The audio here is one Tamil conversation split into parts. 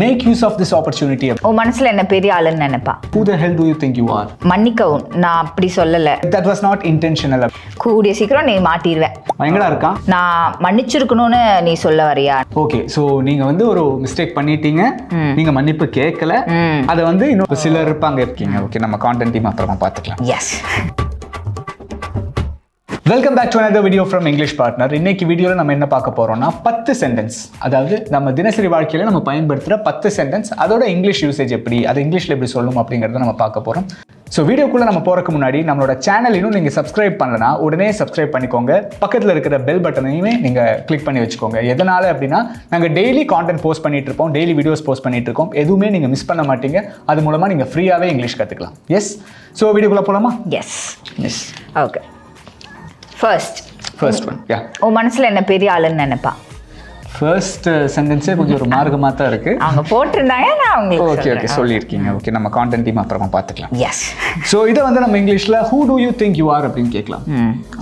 Make use of this opportunity. உன் மனசுல என்ன பெரிய ஆளுன்னு நினைப்பா. Who the hell do you think you are? மன்னிக்கவும், நான் அப்படி சொல்லல. That was not intentional. கூடிய சீக்கிரம் நீ மாட்டிடுவ. எங்கடா இருக்கான்? நான் மன்னிச்சிருக்கணும்னு நீ சொல்ல வரியா? ஓகே, சோ நீங்க வந்து ஒரு மிஸ்டேக் பண்ணிட்டீங்க, நீங்க மன்னிப்பு கேட்கல, அத வந்து இன்னும் சிலர் இருப்பாங்க இருக்கீங்க. ஓகே, நம்ம கான்டென்ட் டீம் அப்புறமா பார்த்துக்கலாம். Yes. Welcome back to another video from Englishpartner. இன்னைக்கு வீடியோவில் நம்ம என்ன பார்க்க போறோம்னா 10 சென்டென்ஸ், அதாவது நம்ம தினசரி வாழ்க்கையில் நம்ம பயன்படுத்துகிற 10 சென்டென்ஸ், அதோட இங்கிலீஷ் யூசேஜ் எப்படி, அதை இங்கிலீஷில் எப்படி சொல்லணும் அப்படிங்கிறத நம்ம பார்க்க போகிறோம். ஸோ வீடியோக்குள்ளே நம்ம போகிறக்கு முன்னாடி நம்மளோட சேனல் இன்னும் நீங்கள் சப்ஸ்கிரைப் பண்ணலனா உடனே சப்ஸ்கிரைப் பண்ணிக்கோங்க. பக்கத்தில் இருக்கிற பெல் பட்டனையுமே நீங்கள் கிளிக் பண்ணி வச்சுக்கோங்க. எதனால் அப்படின்னா நாங்கள் டெய்லி கான்டென்ட் போஸ்ட் பண்ணிட்டு இருப்போம், டெய்லி வீடியோஸ் போஸ்ட் பண்ணிட்டு இருக்கோம். எதுவுமே நீங்கள் மிஸ் பண்ண மாட்டீங்க. அது மூலமாக நீங்கள் ஃப்ரீயாகவே இங்கிலீஷ் கற்றுக்கலாம். எஸ். ஸோ வீடியோக்குள்ளே போகலாமா? Yes. Yes. Okay. First one. Yeah. உன் மனசுல என்ன பெரிய ஆளுன்னு நினைப்பா. ஃபர்ஸ்ட் சென்டென்ஸே கொஞ்சம் ஒரு மார்க்கமாக தான் இருக்கு. அவங்க போட்டிருந்தாங்க, நான் உங்களுக்கு ஓகே சொல்லியிருக்கீங்க. ஓகே, நம்ம கான்டென்ட் டீம் அப்புறமா பார்த்துக்கலாம். எஸ். ஸோ இதை வந்து நம்ம இங்கிலீஷில் who do you think you are அப்படின்னு கேட்கலாம்.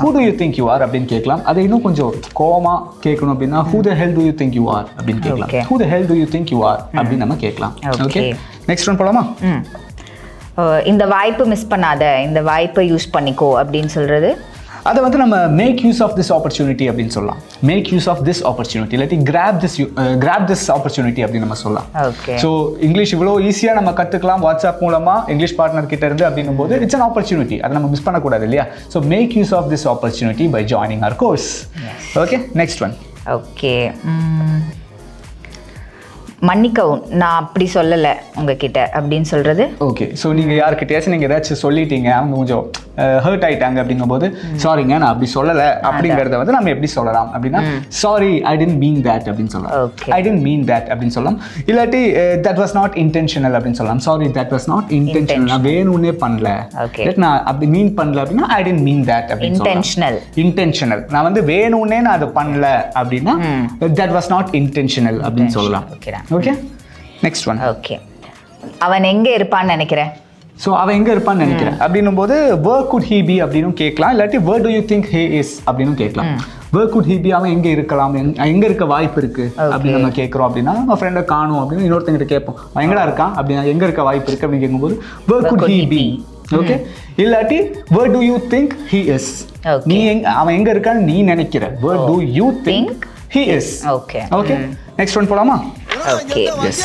who do you think you are அப்படின்னு கேட்கலாம். அதை இன்னும் கொஞ்சம் கோவமாக கேட்கணும் அப்படின்னா who the hell do you think you are அப்படின்னு கேட்கலாம். who the hell do you think you are அப்படின்னு நம்ம கேட்கலாம். ஓகே, நெக்ஸ்ட் ஒன் போலாமா? இந்த வாய்ப்பு மிஸ் பண்ணாத, இந்த வாய்ப்பை யூஸ் பண்ணிக்கோ அப்படின்னு சொல்றது. அதை வந்து நம்ம make use of this opportunity அப்படின்னு சொல்லலாம். Make use of this opportunity, இல்லாட்டி கிராப் திஸ் ஆப்பர்ச்சுனிட்டி அப்படின்னு நம்ம சொல்லலாம். ஸோ இங்கிலீஷ் இவ்வளோ ஈஸியாக நம்ம கற்றுக்கலாம் வாட்ஸ்அப் மூலமாக இங்கிலீஷ் பார்ட்னர் கிட்ட இருந்து அப்படின்னும் போது இட்ஸ் அன் ஆப்பர்ச்சுனிட்டி. அதை நம்ம மிஸ் பண்ணக்கூடாது இல்லையா? So make use of this opportunity by joining our course. Okay, next one. Okay, மன்னிக்கவும், நான் அப்படி சொல்லலை உங்ககிட்ட அப்படின்னு சொல்றது. ஓகே, ஸோ நீங்கள் யார்கிட்டயாச்சும் நீங்கள் ஏதாச்சும் சொல்லிட்டீங்க, அவங்க கொஞ்சம் ஹர்ட் ஆயிட்டாங்க அப்படிங்கும்போது சாரிங்க நான் அப்படி சொல்லலை அப்படிங்கிறத வந்து நம்ம எப்படி சொல்லலாம் அப்படின்னா sorry I didn't mean that அப்படின்னு சொல்லலாம். ஐ டென்ட் மீன் தேட் அப்படின்னு சொல்லலாம். இல்லாட்டி தட் வாஸ் நாட் இன்டென்ஷனல் அப்படின்னு சொல்லலாம். Sorry that was not intentional, நான் வேணும்னே பண்ணல, நான் அப்படி மீன் பண்ணல அப்படின்னா ஐ டென்ட் மீன் தேட் அப்படின்னு சொல்லலாம். இன்டென்ஷனல், நான் வந்து வேணும்னே நான் அதை பண்ணல அப்படின்னா தட் வாஸ் நாட் இன்டென்ஷனல் அப்படின்னு சொல்லலாம். Okay, next one. ஓகே, அவன் எங்கே இருப்பான்னு நினைக்கிறேன். ஸோ அவன் எங்கே இருப்பான்னு நினைக்கிறேன் அப்படின்னும் போது where could he be அப்படின்னு கேட்கலாம். இல்லாட்டி where do you think he is அப்படின்னு கேட்கலாம். where could he be, அவன் எங்கே இருக்கலாம், எங்கே இருக்க வாய்ப்பு இருக்கு அப்படின்னு நம்ம கேட்குறோம். அப்படின்னா நம்ம ஃப்ரெண்டை காணும் அப்படின்னு இன்னொருத்தங்கிட்ட கேட்போம், அவன் எங்கடா இருக்கான் அப்படின்னா எங்கே இருக்க வாய்ப்பு இருக்கு அப்படின்னு கேட்கும்போது where could he be. Okay, இல்லாட்டி where do you think he is, நீ அவன் எங்கே இருக்கான்னு நீ நினைக்கிற. where do you think he is. Okay, next one போலாமா? Okay, yes.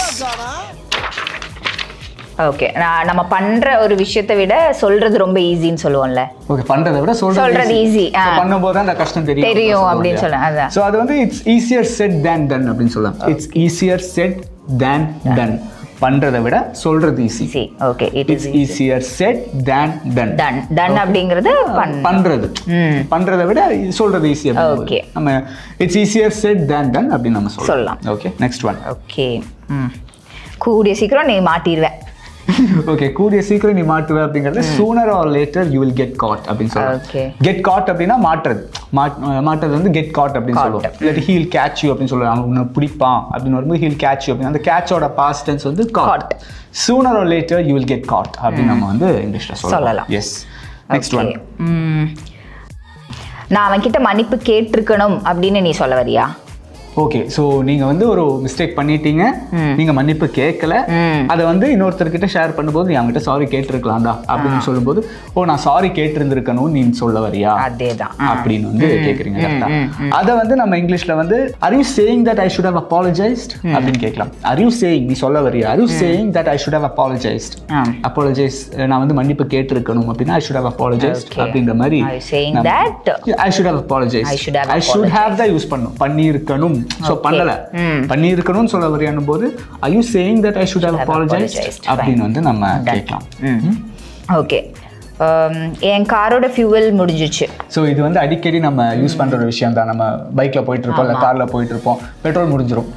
ஓகே, நம்ம பண்ற ஒரு விஷயத்தை விட சொல்றது ரொம்ப ஈஸின்னு சொல்லுவோம்ல. ஓகே, பண்றதை விட சொல்றது ஈஸி. பண்ணும்போது அந்த கஷ்டம் தெரியும் அப்படின்னு சொல்லலாம். அதான். சோ அது வந்து it's easier said than done அப்படின்னு சொல்லலாம். It's easier said than done. பண்றதை விட சொல்றது easy. Okay, it is easier said than done. Done அப்படிங்கிறது பண்றது, பண்றதை விட சொல்றது ஈஸி. ஓகே, நம்ம it's easier said than done அப்படின்னு நம்ம சொல்லலாம். Okay, next one. ஓகே, கூடிய சீக்கிரம் நீ மாட்டிடுவ. ஓகே, கூடிய சீக்கிரம் நீ மாட்டுவ அப்படிங்கறது sooner or later you will get caught அப்படின்னு சொல்லலாம். get caught அப்படின்னா மாட்டுறது வந்து get caught அப்படின்னு சொல்லுவோம். இல்லாட்டி he will catch you அப்படின்னு சொல்லுவாங்க. அவன் உன்னை பிடிப்பான் அப்படின்னு வரும்போது he will catch you அப்படின்னு, அந்த catch-ஓட past tense வந்து caught. sooner or later you will get caught அப்படின்னு நம்ம வந்து இங்கிலீஷ்ல சொல்லலாம். Yes, next one. நான் அவன் கிட்ட மன்னிப்பு கேட்டிருக்கணும் அப்படின்னு நீ சொல்ல வரியா? ஓகே, ஸோ நீங்கள் வந்து ஒரு மிஸ்டேக் பண்ணிட்டீங்க, நீங்கள் மன்னிப்பு கேட்கல, அதை வந்து இன்னொருத்தர்கிட்ட ஷேர் பண்ணும்போது நீ அவங்ககிட்ட சாரி கேட்டிருக்கலாம்டா அப்படின்னு சொல்லும்போது ஓ நான் சாரி கேட்டிருந்திருக்கணும் நீ சொல்ல வரியா அதேதான் அப்படின்னு வந்து கேட்குறீங்க. அதை வந்து நம்ம இங்கிலீஷில் வந்து are you saying that I should have apologized அப்படின்னு கேட்கலாம். are you saying, நீ சொல்ல வரியா, are you saying that I should have apologized. apologize, நான் வந்து மன்னிப்பு கேட்டிருக்கணும் அப்படின்னா I should have apologized அப்படிங்கிற மாதிரி. are you saying that I should have apologized, I should have தான் யூஸ் பண்ணணும், பண்ணியிருக்கணும். சோ பண்ணல, பண்ணியிருக்கணும்னு சொல்ல வரையானும் போது are you saying that I should have apologized அப்படின்னு வந்து நம்ம கேட்கலாம். ஓகே, என் காரோட ஃபியூவல் முடிஞ்சிச்சு. ஸோ இது வந்து அடிக்கடி நம்ம யூஸ் பண்ணுற ஒரு விஷயம் தான். நம்ம பைக்கில் போயிட்டு இருப்போம், இல்லை காரில் போயிட்டு இருப்போம், பெட்ரோல் முடிஞ்சிடும்.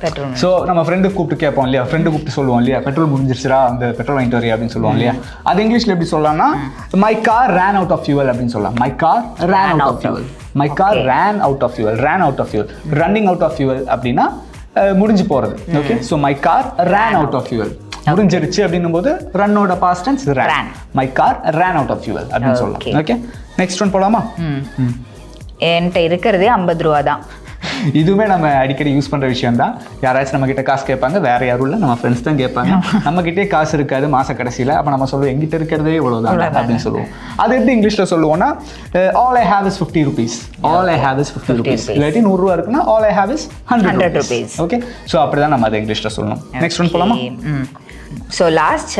ஸோ நம்ம ஃப்ரெண்டு கூப்பிட்டு கேட்போம் இல்லையா, ஃப்ரெண்டு கூப்பிட்டு சொல்லுவோம் இல்லையா, பெட்ரோல் முடிஞ்சிருச்சுடா, அந்த பெட்ரோல் வாங்கிட்டு வரியா அப்படின்னு சொல்லுவோம் இல்லையா. அது இங்கிலீஷில் எப்படி சொல்லலாம்னா my car ran out of fuel அப்படின்னு சொல்லலாம். My car ran out of fuel. My car ran out of fuel. ran out of fuel, running out of fuel அப்படின்னா முடிஞ்சு போகிறது. Okay, so my car ran out of fuel, முடிஞ்சிருச்சு அப்படின்னும் போது ரன்னோட past tense ran. My car ran out of fuel அப்படின்னு சொல்லலாம். ஓகே, நெக்ஸ்ட் ஒன் போலாமா? என்கிட்ட இருக்கிறதே 50 ரூபா தான். இதுவுமே நம்ம அடிக்கடி யூஸ் பண்ணுற விஷயம் தான். யாராச்சும் நம்ம கிட்ட காசு கேட்பாங்க, வேற யாரும் இல்லை, நம்ம ஃப்ரெண்ட்ஸ் தான் கேட்பாங்க. நம்மகிட்டே காசு இருக்காது மாத கடைசியில். அப்போ நம்ம சொல்லுவோம் எங்கிட்ட இருக்கிறதே இவ்வளோதான் அப்படின்னு சொல்லுவோம். அது எப்படி இங்கிலீஷில் சொல்லுவோம்னா all I have is 50 rupees. all I have is 50 rupees. இல்லாட்டி 100 ரூபா இருக்குன்னா all I have is 100 rupees. Okay, so அப்படி தான் நம்ம அதை இங்கிலீஷில் சொல்லணும். நெக்ஸ்ட் ஒன் போலாமா? ஸோ லாஸ்ட்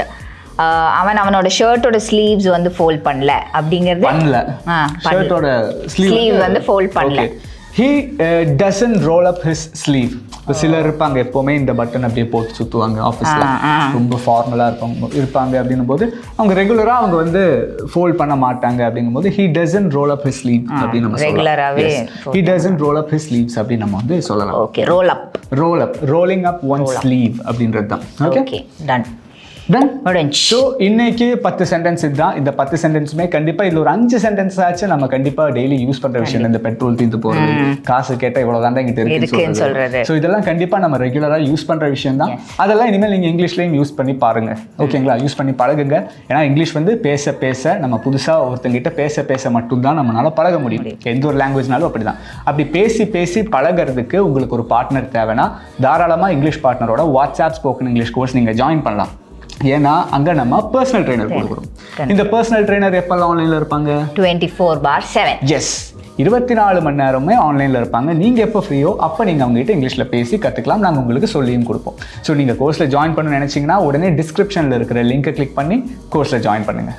அவனோட ஷர்ட்டோட ஸ்லீவ்ஸ் வந்து ஃபோல்ட் பண்ணல அப்படிங்கிறது. பண்ணல, ஷர்ட்டோட ஸ்லீவ் வந்து ஃபோல்ட் பண்ணல. he doesn't roll up his sleeve. இப்போ சிலர் இருப்பாங்க எப்போவுமே இந்த பட்டன் அப்படியே போட்டு சுற்றுவாங்க ஆஃபீஸில், ரொம்ப ஃபார்மலாக இருப்பாங்க அப்படின்னும் போது அவங்க ரெகுலராக அவங்க வந்து ஃபோல்ட் பண்ண மாட்டாங்க. அப்படிங்கும்போது he doesn't roll up his sleeve அப்படின்னு நம்ம ரெகுலராகவே he doesn't roll up his sleeves அப்படின்னு நம்ம வந்து சொல்லலாம். Okay, roll up, rolling up one sleeve அப்படின்றது தான். Okay, ton. ஸோ இன்னைக்கு 10 சென்டென்ஸ் இதுதான். இந்த 10 சென்டென்ஸுமே கண்டிப்பாக இதில் ஒரு 5 சென்டென்ஸ் ஆச்சு நம்ம கண்டிப்பாக டெய்லி யூஸ் பண்ணுற விஷயம். இந்த பெட்ரோல் தீர்ந்து போகிறது, காசு கேட்டால் இவ்வளோதான் தான் எங்கிட்ட இருக்குன்னு சொல்கிறது. ஸோ இதெல்லாம் கண்டிப்பாக நம்ம ரெகுலராக யூஸ் பண்ணுற விஷயம் தான். அதெல்லாம் இனிமேல் நீங்கள் இங்கிலீஷ்லேயும் யூஸ் பண்ணி பாருங்கள். ஓகேங்களா, யூஸ் பண்ணி பழகுங்க. ஏன்னா இங்கிலீஷ் வந்து பேச பேச நம்ம புதுசாக ஒருத்தங்கிட்ட பேச பேச மட்டும்தான் நம்மளால பழக முடியும். எந்த ஒரு லாங்குவேஜ்னாலும் அப்படி தான். அப்படி பேசி பேசி பழகிறதுக்கு உங்களுக்கு ஒரு பார்ட்னர் தேவைன்னா தாராளமாக இங்கிலீஷ் பார்ட்னரோட வாட்ஸ்அப் ஸ்போக்கன் இங்கிலீஷ் கோர்ஸ் நீங்கள் ஜாயின் பண்ணலாம். ஏன்னா அங்கே நம்ம பர்சனல் ட்ரெயினர் கொடுக்குறோம். இந்த பர்சனல் ட்ரெயினர் எப்போல்லாம் ஆன்லைனில் இருப்பாங்க? 24/7. எஸ், 24 மணி நேரமே ஆன்லைனில் இருப்பாங்க. நீங்கள் எப்போ ஃப்ரீயோ அப்போ நீங்கள் அவங்ககிட்ட இங்கிலீஷில் பேசி கற்றுக்கலாம். நாங்கள் உங்களுக்கு சொல்லியும் கொடுப்போம். ஸோ நீங்கள் கோர்ஸில் ஜாயின் பண்ணணும்னு நினச்சிங்கன்னா உடனே டிஸ்கிரிப்ஷனில் இருக்கிற லிங்கை கிளிக் பண்ணி கோர்ஸில் ஜாயின் பண்ணுங்கள்.